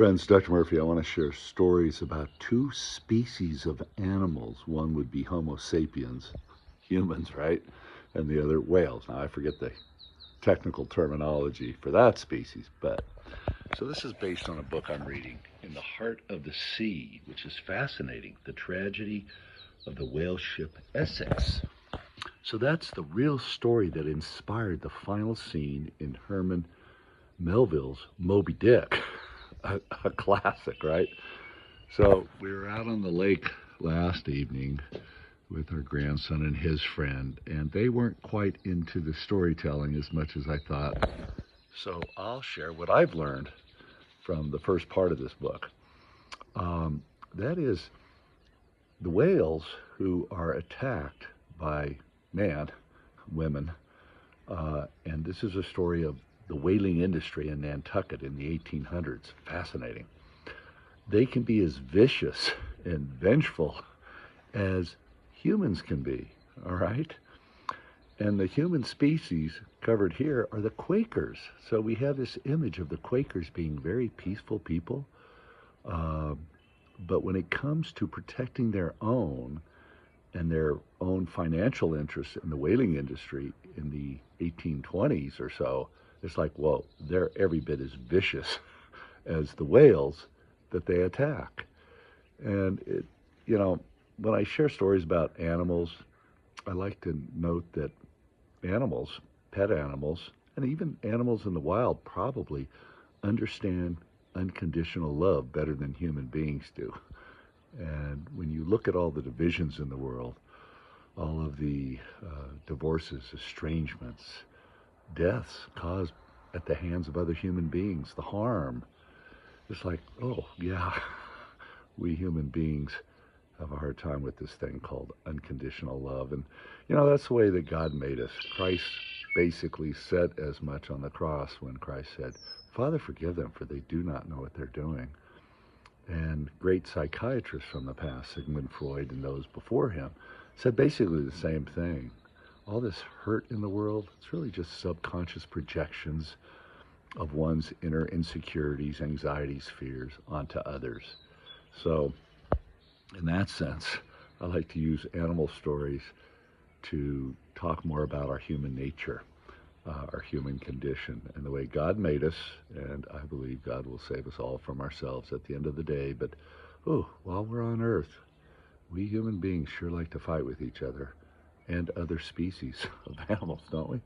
Friends, Dr. Murphy, I want to share stories about two species of animals. One would be Homo sapiens, humans, right? And the other, whales. Now, I forget the technical terminology for that species, but so this is based on a book I'm reading, In the Heart of the Sea, which is fascinating, the tragedy of the whale ship Essex. So that's the real story that inspired the final scene in Herman Melville's Moby Dick, a classic, right? So we were out on the lake last evening with our grandson and his friend, and they weren't quite into the storytelling as much as I thought. So I'll share what I've learned from the first part of this book. That is, the whales who are attacked by man, women, and this is a story of the whaling industry in Nantucket in the 1800s. Fascinating. They can be as vicious and vengeful as humans can be, all right? And the human species covered here are the Quakers. So we have this image of the Quakers being very peaceful people. Uh, but when it comes to protecting their own and their own financial interests in the whaling industry in the 1820s or so, it's like, whoa, they're every bit as vicious as the whales that they attack. And, when I share stories about animals, I like to note that animals, pet animals, and even animals in the wild probably understand unconditional love better than human beings do. And when you look at all the divisions in the world, all of the divorces, estrangements, deaths caused at the hands of other human beings, the harm, it's like, oh, yeah, we human beings have a hard time with this thing called unconditional love. And, that's the way that God made us. Christ basically said as much on the cross when Christ said, Father, forgive them, for they do not know what they're doing. And great psychiatrists from the past, Sigmund Freud and those before him, said basically the same thing. All this hurt in the world, it's really just subconscious projections of one's inner insecurities, anxieties, fears onto others. So, in that sense, I like to use animal stories to talk more about our human nature, our human condition, and the way God made us. And I believe God will save us all from ourselves at the end of the day. But, while we're on Earth, we human beings sure like to fight with each other and other species of animals, don't we?